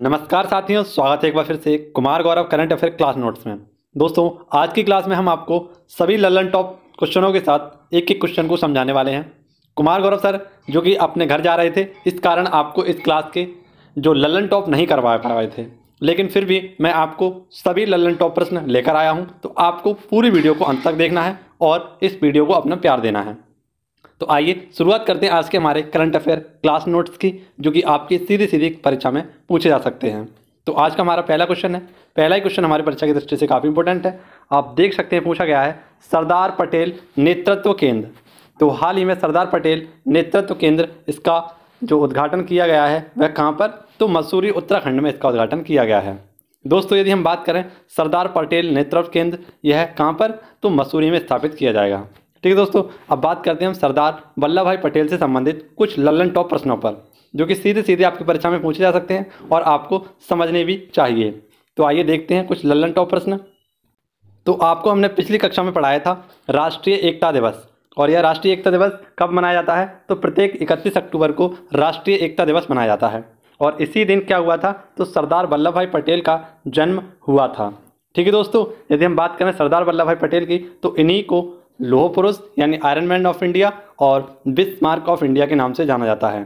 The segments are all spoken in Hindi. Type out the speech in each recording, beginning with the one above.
नमस्कार साथियों, स्वागत है एक बार फिर से Kumar Gaurav current affair class notes में। दोस्तों, आज की क्लास में हम आपको सभी लल्लन टॉप क्वेश्चनों के साथ एक एक क्वेश्चन को समझाने वाले हैं। कुमार गौरव सर जो कि अपने घर जा रहे थे, इस कारण आपको इस क्लास के जो लल्लन टॉप नहीं करवा पाए थे, लेकिन फिर भी मैं आपको सभी लल्लन टॉप प्रश्न लेकर आया हूँ। तो आपको पूरी वीडियो को अंत तक देखना है और इस वीडियो को अपना प्यार देना है। तो आइए शुरुआत करते हैं आज के हमारे करंट अफेयर क्लास नोट्स की, जो कि आपकी सीधी सीधी परीक्षा में पूछे जा सकते हैं। तो आज का हमारा पहला क्वेश्चन है। पहला ही क्वेश्चन हमारी परीक्षा की दृष्टि से काफ़ी इंपॉर्टेंट है। आप देख सकते हैं, पूछा गया है सरदार पटेल नेतृत्व केंद्र। तो हाल ही में सरदार पटेल नेतृत्व केंद्र, इसका जो उद्घाटन किया गया है वह कहाँ पर? तो मसूरी उत्तराखंड में इसका उद्घाटन किया गया है। दोस्तों, यदि हम बात करें सरदार पटेल नेतृत्व केंद्र, यह कहाँ पर? तो मसूरी में स्थापित किया जाएगा। ठीक है दोस्तों, अब बात करते हैं हम सरदार वल्लभ भाई पटेल से संबंधित कुछ लल्लन टॉप प्रश्नों पर, जो कि सीधे सीधे आपकी परीक्षा में पूछे जा सकते हैं और आपको समझने भी चाहिए। तो आइए देखते हैं कुछ लल्लन टॉप प्रश्न। तो आपको हमने पिछली कक्षा में पढ़ाया था राष्ट्रीय एकता दिवस, और यह राष्ट्रीय एकता दिवस कब मनाया जाता है? तो प्रत्येक 31 अक्टूबर को राष्ट्रीय एकता दिवस मनाया जाता है। और इसी दिन क्या हुआ था? तो सरदार वल्लभ भाई पटेल का जन्म हुआ था। ठीक है दोस्तों, यदि हम बात करें सरदार वल्लभ भाई पटेल की, तो इन्हीं को लौह पुरुष यानी आयरन मैन ऑफ इंडिया और बिस्मार्क ऑफ इंडिया के नाम से जाना जाता है।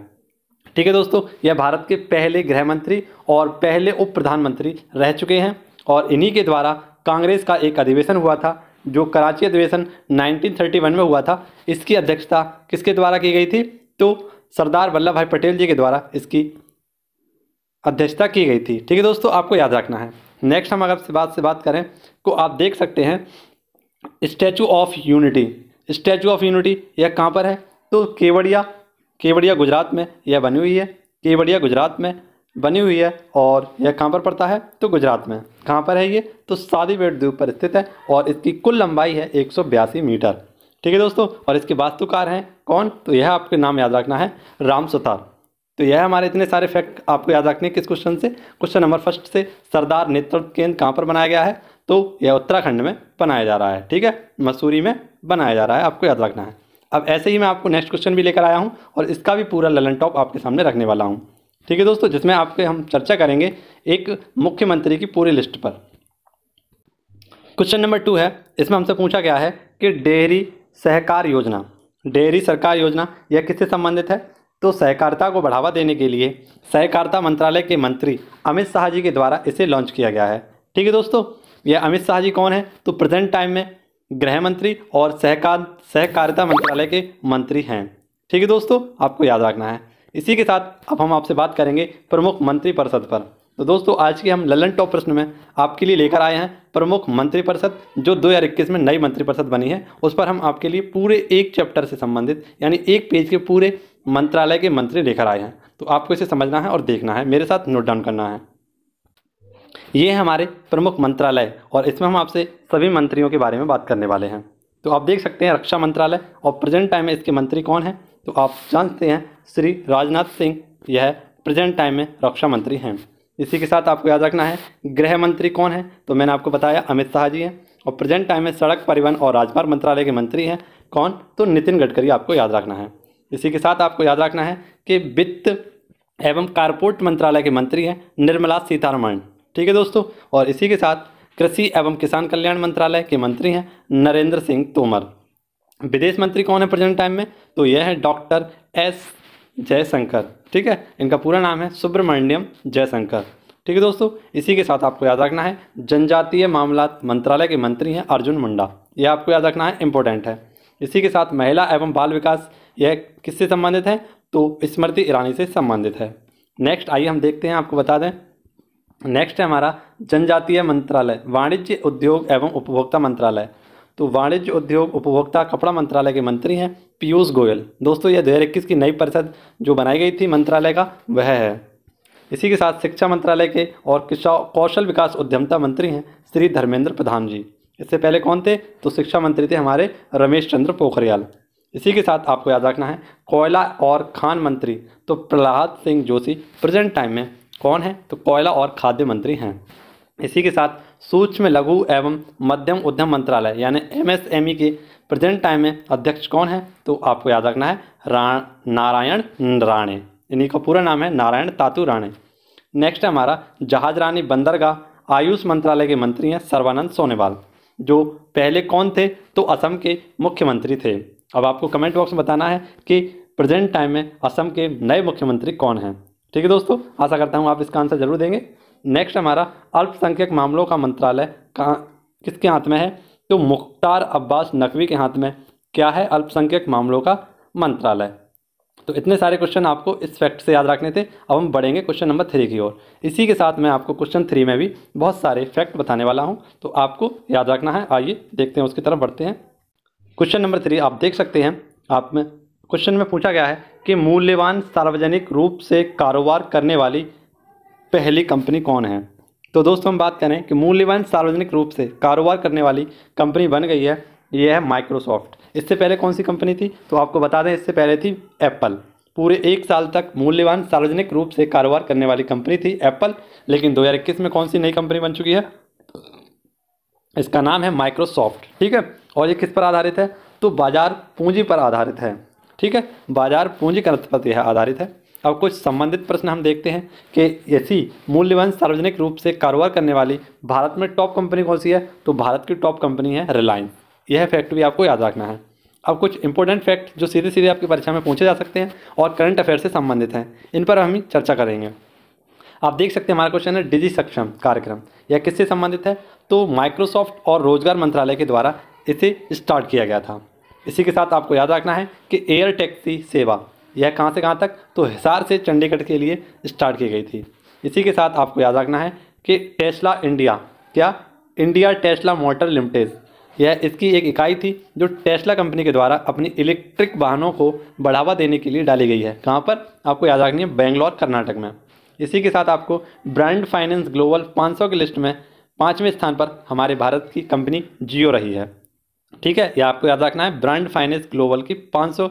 ठीक है दोस्तों, यह भारत के पहले गृह मंत्री और पहले उप प्रधानमंत्री रह चुके हैं। और इन्हीं के द्वारा कांग्रेस का एक अधिवेशन हुआ था, जो कराची अधिवेशन 1931 में हुआ था। इसकी अध्यक्षता किसके द्वारा की गई थी? तो सरदार वल्लभ भाई पटेल जी के द्वारा इसकी अध्यक्षता की गई थी। ठीक है दोस्तों, आपको याद रखना है। नेक्स्ट हम अगर से बात करें तो आप देख सकते हैं statue of unity. Statue of unity यह कहाँ पर है? तो केवड़िया गुजरात में यह बनी हुई है। केवड़िया गुजरात में बनी हुई है। और यह कहाँ पर पड़ता है? तो गुजरात में। कहाँ पर है ये? तो सादीबेट द्वीप पर स्थित है और इसकी कुल लंबाई है 182 मीटर। ठीक है दोस्तों, और इसके वास्तुकार हैं कौन? तो यह आपके नाम याद रखना है, राम सुतार। तो यह हमारे इतने सारे फैक्ट आपको याद रखने किस क्वेश्चन से? क्वेश्चन नंबर फर्स्ट से। सरदार नेतृत्व केंद्र कहाँ पर बनाया गया है? तो यह उत्तराखंड में बनाया जा रहा है। ठीक है, मसूरी में बनाया जा रहा है, आपको याद रखना है। अब ऐसे ही मैं आपको नेक्स्ट क्वेश्चन भी लेकर आया हूँ और इसका भी पूरा लल्लन टॉप आपके सामने रखने वाला हूँ। ठीक है दोस्तों, जिसमें आपके हम चर्चा करेंगे एक मुख्यमंत्री की पूरी लिस्ट पर। क्वेश्चन नंबर 2 है। इसमें हमसे पूछा गया है कि डेयरी सहकार योजना, डेयरी सरकार योजना यह किससे संबंधित है? तो सहकारिता को बढ़ावा देने के लिए सहकारिता मंत्रालय के मंत्री अमित शाह जी के द्वारा इसे लॉन्च किया गया है। ठीक है दोस्तों, यह अमित शाह जी कौन है? तो प्रेजेंट टाइम में गृह मंत्री और सहकारिता मंत्रालय के मंत्री हैं। ठीक है दोस्तों, आपको याद रखना है। इसी के साथ अब हम आपसे बात करेंगे प्रमुख मंत्रिपरिषद पर। तो दोस्तों, आज के हम लल्लन टॉप प्रश्न में आपके लिए लेकर आए हैं प्रमुख मंत्रिपरिषद, जो 2021 में नई मंत्रिपरिषद बनी है। उस पर हम आपके लिए पूरे एक चैप्टर से संबंधित यानी एक पेज के पूरे मंत्रालय के मंत्री लेकर आए हैं। तो आपको इसे समझना है और देखना है, मेरे साथ नोट डाउन करना है। ये है हमारे प्रमुख मंत्रालय और इसमें हम आपसे सभी मंत्रियों के बारे में बात करने वाले हैं। तो आप देख सकते हैं रक्षा मंत्रालय, और प्रेजेंट टाइम में इसके मंत्री कौन हैं? तो आप जानते हैं श्री राजनाथ सिंह, यह प्रेजेंट टाइम में रक्षा मंत्री हैं। इसी के साथ आपको याद रखना है गृह मंत्री कौन है? तो मैंने आपको बताया अमित शाह जी हैं। और प्रेजेंट टाइम में सड़क परिवहन और राजमार्ग मंत्रालय के मंत्री हैं कौन? तो नितिन गडकरी, आपको याद रखना है। इसी के साथ आपको याद रखना है कि वित्त एवं कारपोरेट मंत्रालय के मंत्री हैं निर्मला सीतारमण। ठीक है दोस्तों, और इसी के साथ कृषि एवं किसान कल्याण मंत्रालय के मंत्री हैं नरेंद्र सिंह तोमर। विदेश मंत्री कौन है प्रेजेंट टाइम में? तो यह है डॉक्टर एस जयशंकर। ठीक है, इनका पूरा नाम है सुब्रमण्यम जयशंकर। ठीक है दोस्तों, इसी के साथ आपको याद रखना है जनजातीय मामलात मंत्रालय के मंत्री हैं अर्जुन मुंडा। यह आपको याद रखना है, इंपॉर्टेंट है। इसी के साथ महिला एवं बाल विकास, यह किससे संबंधित है? तो स्मृति ईरानी से संबंधित है। नेक्स्ट आइए हम देखते हैं, आपको बता दें नेक्स्ट है हमारा जनजातीय मंत्रालय, वाणिज्य उद्योग एवं उपभोक्ता मंत्रालय। तो वाणिज्य उद्योग उपभोक्ता कपड़ा मंत्रालय के मंत्री हैं पीयूष गोयल। दोस्तों, यह 2021 की नई परिषद जो बनाई गई थी मंत्रालय का, वह है। इसी के साथ शिक्षा मंत्रालय के और कौशल विकास उद्यमता मंत्री हैं श्री धर्मेंद्र प्रधान जी। इससे पहले कौन थे? तो शिक्षा मंत्री थे हमारे रमेश चंद्र पोखरियाल। इसी के साथ आपको याद रखना है कोयला और खान मंत्री, तो प्रहलाद सिंह जोशी प्रेजेंट टाइम में कौन है? तो कोयला और खाद्य मंत्री हैं। इसी के साथ सूक्ष्म लघु एवं मध्यम उद्यम मंत्रालय यानी MSME के प्रेजेंट टाइम में अध्यक्ष कौन है? तो आपको याद रखना है नारायण राणे। इन्हीं का पूरा नाम है नारायण तातू राणे। नेक्स्ट है हमारा जहाजरानी बंदरगाह आयुष मंत्रालय के मंत्री हैं सर्बानंद सोनोवाल, जो पहले कौन थे? तो असम के मुख्यमंत्री थे। अब आपको कमेंट बॉक्स में बताना है कि प्रेजेंट टाइम में असम के नए मुख्यमंत्री कौन हैं। ठीक है दोस्तों, आशा करता हूँ आप इसका आंसर जरूर देंगे। नेक्स्ट हमारा अल्पसंख्यक मामलों का मंत्रालय किसके हाथ में है? तो मुख्तार अब्बास नकवी के हाथ में क्या है? अल्पसंख्यक मामलों का मंत्रालय। तो इतने सारे क्वेश्चन आपको इस फैक्ट से याद रखने थे। अब हम बढ़ेंगे क्वेश्चन नंबर 3 की ओर। इसी के साथ मैं आपको क्वेश्चन 3 में भी बहुत सारे फैक्ट बताने वाला हूं, तो आपको याद रखना है। आइए देखते हैं, उसकी तरफ बढ़ते हैं। क्वेश्चन नंबर 3 आप देख सकते हैं। आप में क्वेश्चन में पूछा गया है कि मूल्यवान सार्वजनिक रूप से कारोबार करने वाली पहली कंपनी कौन है? तो दोस्तों हम बात करें कि मूल्यवान सार्वजनिक रूप से कारोबार करने वाली कंपनी बन गई है, ये है माइक्रोसॉफ्ट। इससे पहले कौन सी कंपनी थी? तो आपको बता दें, इससे पहले थी एप्पल। पूरे 1 साल तक मूल्यवान सार्वजनिक रूप से कारोबार करने वाली कंपनी थी एप्पल, लेकिन 2021 में कौन सी नई कंपनी बन चुकी है? इसका नाम है माइक्रोसॉफ्ट। ठीक है, और ये किस पर आधारित है? तो बाजार पूंजी पर आधारित है। ठीक है, बाजार पूंजीकरण पर यह आधारित है। अब कुछ संबंधित प्रश्न हम देखते हैं कि ऐसी मूल्यवान सार्वजनिक रूप से कारोबार करने वाली भारत में टॉप कंपनी कौन सी है? तो भारत की टॉप कंपनी है रिलायंस। यह फैक्ट भी आपको याद रखना है। अब कुछ इंपॉर्टेंट फैक्ट जो सीधे सीधे आपकी परीक्षा में पूछे जा सकते हैं और करंट अफेयर से संबंधित हैं, इन पर हम चर्चा करेंगे। आप देख सकते हैं हमारा क्वेश्चन है डिजी सक्षम कार्यक्रम, यह किससे संबंधित है? तो माइक्रोसॉफ्ट और रोजगार मंत्रालय के द्वारा इसे स्टार्ट किया गया था। इसी के साथ आपको याद रखना है कि एयर टैक्सी सेवा यह कहाँ से कहाँ तक? तो हिसार से चंडीगढ़ के लिए स्टार्ट की गई थी। इसी के साथ आपको याद रखना है कि टेस्ला इंडिया, क्या? इंडिया टेस्ला मोटर लिमिटेड, यह इसकी एक इकाई थी जो टेस्ला कंपनी के द्वारा अपनी इलेक्ट्रिक वाहनों को बढ़ावा देने के लिए डाली गई है। कहाँ पर? आपको याद रखनी है, बेंगलोर कर्नाटक में। इसी के साथ आपको ब्रांड फाइनेंस ग्लोबल 500 की लिस्ट में 5वें स्थान पर हमारे भारत की कंपनी जियो रही है। ठीक है, यह आपको याद रखना है। ब्रांड फाइनेंस ग्लोबल की 500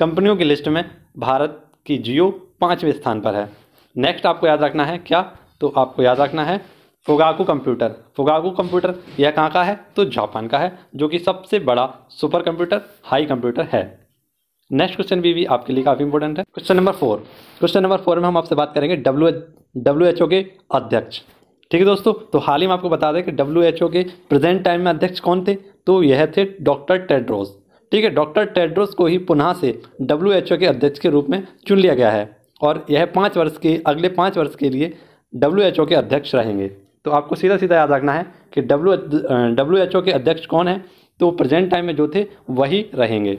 कंपनियों की लिस्ट में भारत की जियो 5वें स्थान पर है। नेक्स्ट आपको याद रखना है क्या? तो आपको याद रखना है फुगाकू कंप्यूटर। फुगाकू कंप्यूटर यह कहाँ का है? तो जापान का है, जो कि सबसे बड़ा सुपर कंप्यूटर हाई कंप्यूटर है। नेक्स्ट क्वेश्चन भी आपके लिए काफ़ी इंपॉर्टेंट है। Question number 4। क्वेश्चन नंबर 4 में हम आपसे बात करेंगे WHO के अध्यक्ष। ठीक है दोस्तों, तो हाल ही में आपको बता दें कि WHO के प्रेजेंट टाइम में अध्यक्ष कौन थे? तो यह थे डॉक्टर टेड्रोस। ठीक है, डॉक्टर टेड्रोस को ही पुनः से WHO के अध्यक्ष के रूप में चुन लिया गया है और यह अगले 5 वर्ष के लिए WHO के अध्यक्ष रहेंगे। तो आपको सीधा सीधा याद रखना है कि WHO के अध्यक्ष कौन है? तो प्रेजेंट टाइम में जो थे वही रहेंगे।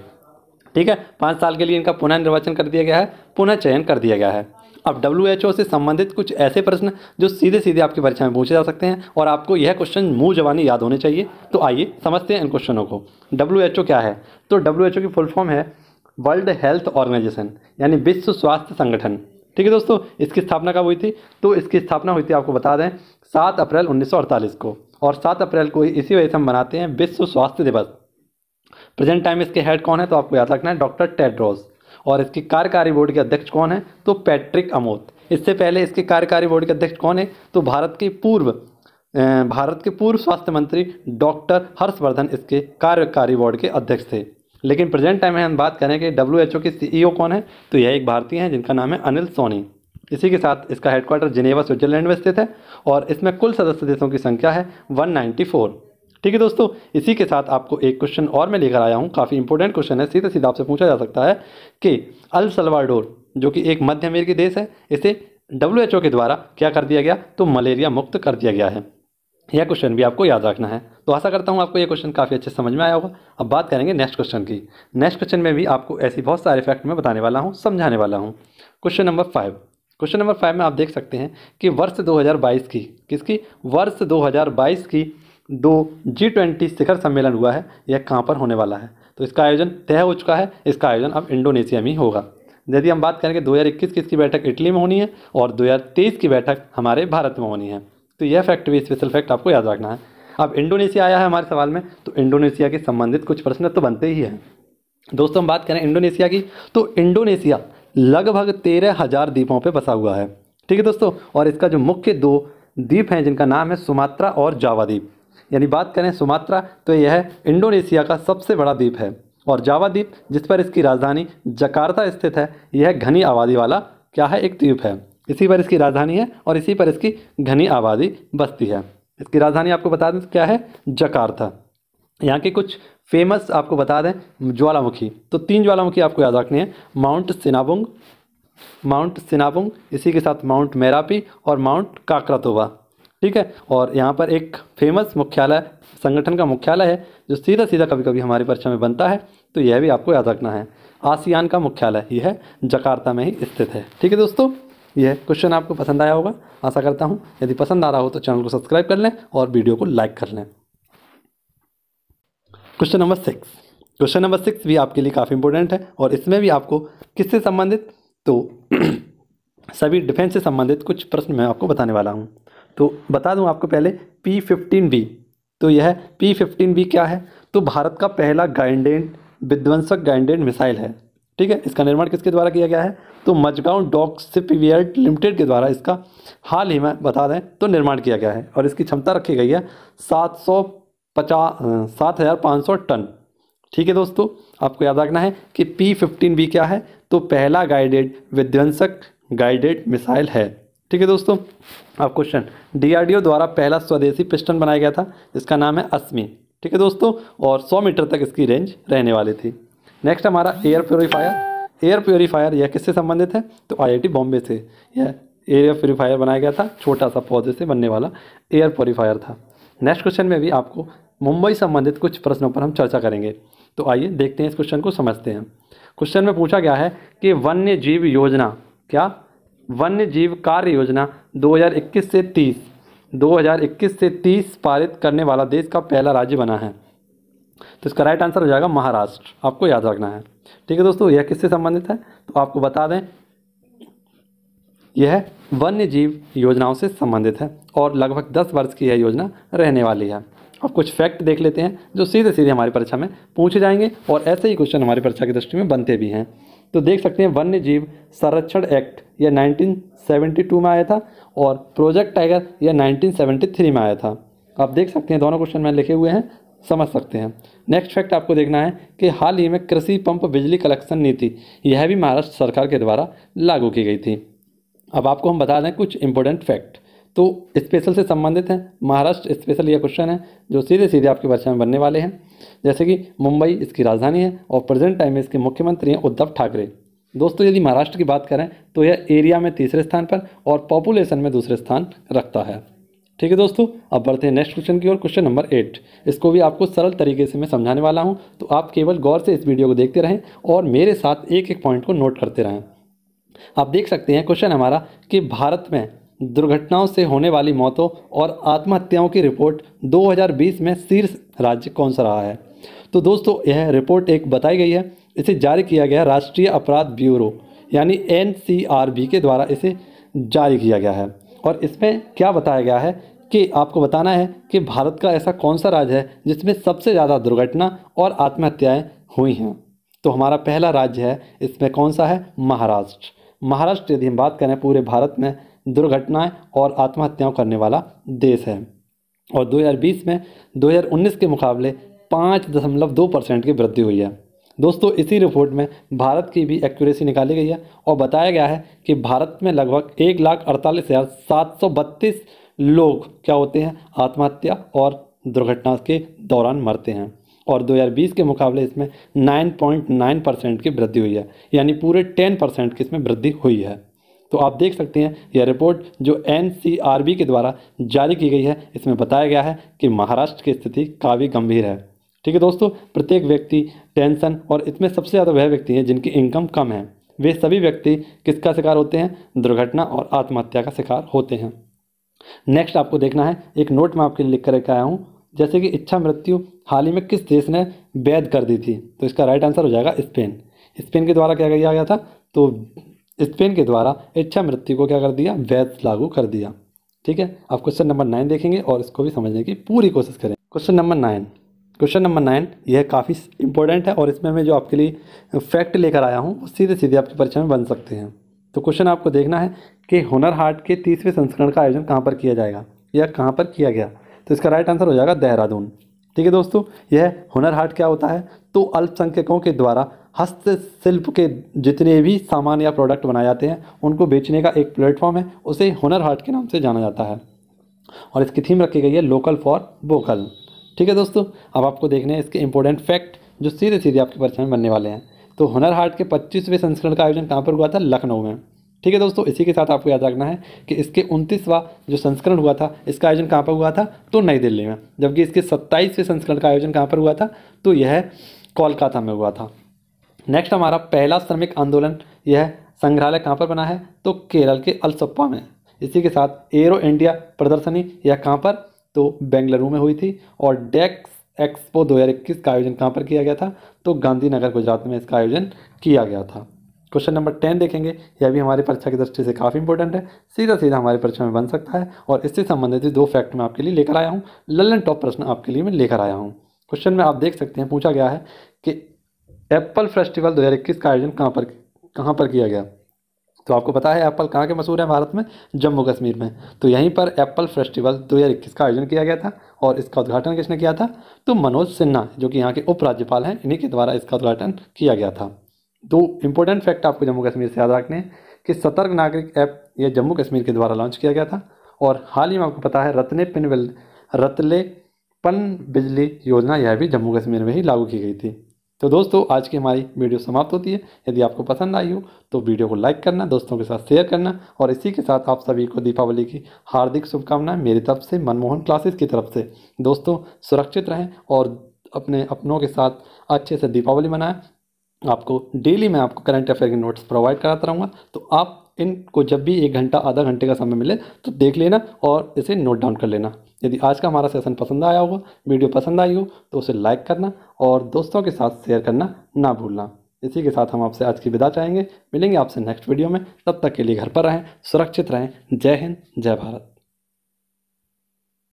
ठीक है, 5 साल के लिए इनका पुनः निर्वाचन कर दिया गया है, पुनः चयन कर दिया गया है। अब WHO से संबंधित कुछ ऐसे प्रश्न जो सीधे सीधे आपकी परीक्षा में पूछे जा सकते हैं और आपको यह क्वेश्चन मुंह जबानी याद होने चाहिए। तो आइए समझते हैं इन क्वेश्चनों को। WHO क्या है? तो WHO की फुल फॉर्म है वर्ल्ड हेल्थ ऑर्गेनाइजेशन, यानी विश्व स्वास्थ्य संगठन। ठीक है दोस्तों, इसकी स्थापना कब हुई थी? तो इसकी स्थापना हुई थी, आपको बता दें, 7 अप्रैल 1948 को, और 7 अप्रैल को इसी वजह से हम मनाते हैं विश्व स्वास्थ्य दिवस। प्रेजेंट टाइम इसके हेड कौन है? तो आपको याद रखना है डॉक्टर टेड्रोस। और इसकी कार्यकारी बोर्ड के अध्यक्ष कौन है? तो पैट्रिक अमोत। इससे पहले इसके कार्यकारी बोर्ड के अध्यक्ष कौन है? तो भारत के पूर्व स्वास्थ्य मंत्री डॉक्टर हर्षवर्धन इसके कार्यकारी बोर्ड के अध्यक्ष थे। लेकिन प्रेजेंट टाइम में हम बात करें कि WHO के CEO कौन है? तो यह एक भारतीय हैं जिनका नाम है अनिल सोनी। इसी के साथ इसका हेडक्वार्टर जिनेवा स्विट्जरलैंड में स्थित है और इसमें कुल सदस्य देशों की संख्या है 194। ठीक है दोस्तों, इसी के साथ आपको एक क्वेश्चन और मैं लेकर आया हूँ, काफ़ी इंपॉर्टेंट क्वेश्चन है, सीधा सीधा आपसे पूछा जा सकता है कि अल सल्वाडोर जो कि एक मध्य अमेरिकी देश है, इसे WHO के द्वारा क्या कर दिया गया? तो मलेरिया मुक्त कर दिया गया है। यह क्वेश्चन भी आपको याद रखना है। तो आशा करता हूँ आपको यह क्वेश्चन काफ़ी अच्छे समझ में आया होगा। अब बात करेंगे नेक्स्ट क्वेश्चन की। नेक्स्ट क्वेश्चन में भी आपको ऐसी बहुत सारे फैक्ट मैं बताने वाला हूँ, समझाने वाला हूँ। Question number 5। क्वेश्चन नंबर 5 में आप देख सकते हैं कि वर्ष 2022 की, किसकी? वर्ष 2022 की 2 G20 शिखर सम्मेलन हुआ है, यह कहाँ पर होने वाला है? तो इसका आयोजन तय हो चुका है। इसका आयोजन अब इंडोनेशिया में ही होगा। यदि हम बात करें कि 2021 की इसकी बैठक इटली में होनी है और 2023 की बैठक हमारे भारत में होनी है। तो यह फैक्ट भी, स्पेशल फैक्ट आपको याद रखना है। अब इंडोनेशिया आया है हमारे सवाल में, तो इंडोनेशिया के संबंधित कुछ प्रश्न तो बनते ही हैं। दोस्तों हम बात करें इंडोनेशिया की, तो इंडोनेशिया लगभग 13,000 द्वीपों पर बसा हुआ है। ठीक है दोस्तों, और इसका जो मुख्य 2 द्वीप हैं जिनका नाम है सुमात्रा और जावा द्वीप। यानी बात करें सुमात्रा तो यह इंडोनेशिया का सबसे बड़ा द्वीप है और जावा द्वीप जिस पर इसकी राजधानी जकार्ता स्थित है, यह घनी आबादी वाला क्या है? एक द्वीप है। इसी पर इसकी राजधानी है और इसी पर इसकी घनी आबादी बसती है। इसकी राजधानी आपको बता दें क्या है, जकार्ता। यहाँ के कुछ फेमस आपको बता दें ज्वालामुखी, तो 3 ज्वालामुखी आपको याद रखनी है, माउंट सिनाबुंग, इसी के साथ माउंट मेरापी और माउंट काकरातोबा। ठीक है, और यहाँ पर एक फेमस मुख्यालय, संगठन का मुख्यालय है जो सीधा सीधा कभी कभी हमारी परीक्षा में बनता है, तो यह भी आपको याद रखना है। आसियान का मुख्यालय यह जकार्ता में ही स्थित है। ठीक है दोस्तों, यह क्वेश्चन आपको पसंद आया होगा, आशा करता हूँ। यदि पसंद आ रहा हो तो चैनल को सब्सक्राइब कर लें और वीडियो को लाइक कर लें। क्वेश्चन नंबर 6, क्वेश्चन नंबर 6 भी आपके लिए काफ़ी इंपॉर्टेंट है और इसमें भी आपको किससे संबंधित, तो सभी डिफेंस से संबंधित कुछ प्रश्न मैं आपको बताने वाला हूँ। तो बता दूँ आपको पहले P-15B, तो यह P-15B क्या है, तो भारत का पहला गाइडेड विध्वंसक गाइडेड मिसाइल है। ठीक है, इसका निर्माण किसके द्वारा किया गया है, तो मजगांव डॉक शिपयार्ड लिमिटेड के द्वारा इसका हाल ही में बता दें तो निर्माण किया गया है और इसकी क्षमता रखी गई है 7,500 टन। ठीक है दोस्तों, आपको याद रखना है कि P-15B क्या है, तो पहला गाइडेड विध्वंसक गाइडेड मिसाइल है। ठीक है दोस्तों, अब क्वेश्चन, DRDO द्वारा पहला स्वदेशी पिस्टन बनाया गया था, इसका नाम है अस्मी। ठीक है दोस्तों, और 100 मीटर तक इसकी रेंज रहने वाली थी। नेक्स्ट हमारा एयर प्योरीफायर। एयर प्योरीफायर यह किससे संबंधित है, तो IIT बॉम्बे से यह एयर प्योरीफायर बनाया गया था, छोटा सा पौधे से बनने वाला एयर प्योरीफायर था। नेक्स्ट क्वेश्चन में भी आपको मुंबई संबंधित कुछ प्रश्नों पर हम चर्चा करेंगे, तो आइए देखते हैं इस क्वेश्चन को समझते हैं। क्वेश्चन में पूछा गया है कि वन्य जीव योजना, क्या वन्य जीव कार्य योजना 2021 से 30 पारित करने वाला देश का पहला राज्य बना है, तो इसका राइट आंसर हो जाएगा महाराष्ट्र। आपको याद रखना है। ठीक है दोस्तों, यह किससे संबंधित है, तो आपको बता दें यह वन्य जीव योजनाओं से संबंधित है और लगभग 10 वर्ष की यह योजना रहने वाली है। अब कुछ फैक्ट देख लेते हैं जो सीधे सीधे हमारी परीक्षा में पूछे जाएंगे और ऐसे ही क्वेश्चन हमारी परीक्षा की दृष्टि में बनते भी हैं। तो देख सकते हैं वन्य जीव संरक्षण एक्ट यह 1972 में आया था और प्रोजेक्ट टाइगर यह 1973 में आया था। आप देख सकते हैं दोनों क्वेश्चन मैंने लिखे हुए हैं, समझ सकते हैं। नेक्स्ट फैक्ट आपको देखना है कि हाल ही में कृषि पंप बिजली कलेक्शन नीति यह भी महाराष्ट्र सरकार के द्वारा लागू की गई थी। अब आपको हम बता दें कुछ इंपॉर्टेंट फैक्ट, तो स्पेशल से संबंधित हैं। महाराष्ट्र स्पेशल यह क्वेश्चन है जो सीधे सीधे आपकी परीक्षा में बनने वाले हैं, जैसे कि मुंबई इसकी राजधानी है और प्रेजेंट टाइम में इसके मुख्यमंत्री हैं उद्धव ठाकरे। दोस्तों यदि महाराष्ट्र की बात करें तो यह एरिया में 3रे स्थान पर और पॉपुलेशन में 2रे स्थान रखता है। ठीक है दोस्तों, अब बढ़ते हैं नेक्स्ट क्वेश्चन की ओर। क्वेश्चन नंबर 8, इसको भी आपको सरल तरीके से मैं समझाने वाला हूँ, तो आप केवल गौर से इस वीडियो को देखते रहें और मेरे साथ एक एक पॉइंट को नोट करते रहें। आप देख सकते हैं क्वेश्चन हमारा कि भारत में दुर्घटनाओं से होने वाली मौतों और आत्महत्याओं की रिपोर्ट 2020 में शीर्ष राज्य कौन सा रहा है। तो दोस्तों यह रिपोर्ट एक बताई गई है, इसे जारी किया गया राष्ट्रीय अपराध ब्यूरो यानी NCRB के द्वारा इसे जारी किया गया है और इसमें क्या बताया गया है कि आपको बताना है कि भारत का ऐसा कौन सा राज्य है जिसमें सबसे ज़्यादा दुर्घटना और आत्महत्याएँ हुई हैं। तो हमारा पहला राज्य है इसमें कौन सा है, महाराष्ट्र। महाराष्ट्र यदि हम बात करें पूरे भारत में दुर्घटनाएं और आत्महत्याओं करने वाला देश है और 2020 में 2019 के मुकाबले 5.2% की वृद्धि हुई है। दोस्तों इसी रिपोर्ट में भारत की भी एक्यूरेसी निकाली गई है और बताया गया है कि भारत में लगभग 1,48,732 लोग क्या होते हैं, आत्महत्या और दुर्घटना के दौरान मरते हैं और 2020 के मुकाबले इसमें 9.9% की वृद्धि हुई है, यानी पूरे 10% की इसमें वृद्धि हुई है। तो आप देख सकते हैं यह रिपोर्ट जो NCRB के द्वारा जारी की गई है, इसमें बताया गया है कि महाराष्ट्र की स्थिति काफ़ी गंभीर है। ठीक है दोस्तों, प्रत्येक व्यक्ति टेंशन, और इसमें सबसे ज़्यादा वह व्यक्ति हैं जिनकी इनकम कम है, वे सभी व्यक्ति किसका शिकार होते हैं, दुर्घटना और आत्महत्या का शिकार होते हैं। नेक्स्ट आपको देखना है, एक नोट में आपके लिए लिख कर आया हूँ, जैसे कि इच्छा मृत्यु हाल ही में किस देश ने वैध कर दी थी, तो इसका राइट आंसर हो जाएगा स्पेन। स्पेन के द्वारा क्या किया गया था, तो स्पेन के द्वारा इच्छा मृत्यु को क्या कर दिया, वैध लागू कर दिया। ठीक है, आप क्वेश्चन नंबर 9 देखेंगे और इसको भी समझने की पूरी कोशिश करें। क्वेश्चन नंबर 9 यह काफ़ी इंपॉर्टेंट है और इसमें मैं जो आपके लिए फैक्ट लेकर आया हूँ वो सीधे सीधे आपकी परीक्षा में बन सकते हैं। तो क्वेश्चन आपको देखना है कि हुनर हाट के 30वें संस्करण का आयोजन कहाँ पर किया जाएगा या कहाँ पर किया गया, तो इसका राइट आंसर हो जाएगा देहरादून। ठीक है दोस्तों, यह हुनर हाट क्या होता है, तो अल्पसंख्यकों के द्वारा हस्तशिल्प के जितने भी सामान या प्रोडक्ट बनाए जाते हैं उनको बेचने का एक प्लेटफॉर्म है, उसे हुनर हाट के नाम से जाना जाता है। और इसकी थीम रखी गई है लोकल फॉर वोकल। ठीक है दोस्तों, अब आपको देखने हैं इसके इंपॉर्टेंट फैक्ट जो सीधे सीधे आपके परीक्षा में बनने वाले हैं। तो हुनर हाट के 25वें संस्करण का आयोजन कहाँ पर हुआ था? लखनऊ में। ठीक है दोस्तों, इसी के साथ आपको याद रखना है कि इसके 29वां जो संस्करण हुआ था इसका आयोजन कहाँ पर हुआ था? तो नई दिल्ली में। जबकि इसके 27वें संस्करण का आयोजन कहाँ पर हुआ था? तो यह कोलकाता में हुआ था। नेक्स्ट हमारा पहला श्रमिक आंदोलन, यह संग्रहालय कहाँ पर बना है? तो केरल के अलसप्पा में। इसी के साथ एरो इंडिया प्रदर्शनी यह कहाँ पर? तो बेंगलुरु में हुई थी। और डेक्स एक्सपो 2021 का आयोजन कहाँ पर किया गया था? तो गांधीनगर गुजरात में इसका आयोजन किया गया था। क्वेश्चन नंबर 10 देखेंगे, यह भी हमारी परीक्षा की दृष्टि से काफ़ी इंपॉर्टेंट है, सीधा सीधा हमारी परीक्षा में बन सकता है। और इससे संबंधित 2 फैक्ट मैं आपके लिए लेकर आया हूँ, लल्लन टॉप प्रश्न आपके लिए मैं लेकर आया हूँ। क्वेश्चन में आप देख सकते हैं पूछा गया है कि एप्पल फेस्टिवल 2021 का आयोजन कहाँ पर किया गया? तो आपको पता है एप्पल कहाँ के मशहूर है भारत में? जम्मू कश्मीर में। तो यहीं पर एप्पल फेस्टिवल 2021 का आयोजन किया गया था। और इसका उद्घाटन किसने किया था? तो मनोज सिन्हा, जो कि यहाँ के उपराज्यपाल हैं, इन्हीं के द्वारा इसका उद्घाटन किया गया था। 2 इंपॉर्टेंट फैक्ट आपको जम्मू कश्मीर से याद रखने हैं कि सतर्क नागरिक ऐप यह जम्मू कश्मीर के द्वारा लॉन्च किया गया था। और हाल ही में आपको पता है रतले पन बिजली योजना, यह भी जम्मू कश्मीर में ही लागू की गई थी। तो दोस्तों, आज की हमारी वीडियो समाप्त होती है। यदि आपको पसंद आई हो तो वीडियो को लाइक करना, दोस्तों के साथ शेयर करना। और इसी के साथ आप सभी को दीपावली की हार्दिक शुभकामनाएं मेरी तरफ से, मनमोहन क्लासेस की तरफ से। दोस्तों, सुरक्षित रहें और अपने अपनों के साथ अच्छे से दीपावली मनाएं। आपको डेली मैं आपको करंट अफेयर के नोट्स प्रोवाइड कराता रहूँगा, तो आप इनको जब भी 1 घंटा आधा घंटे का समय मिले तो देख लेना और इसे नोट डाउन कर लेना। यदि आज का हमारा सेशन पसंद आया होगा, वीडियो पसंद आई हो, तो उसे लाइक करना और दोस्तों के साथ शेयर करना ना भूलना। इसी के साथ हम आपसे आज की विदा चाहेंगे। मिलेंगे आपसे नेक्स्ट वीडियो में, तब तक के लिए घर पर रहें, सुरक्षित रहें। जय हिंद, जय भारत।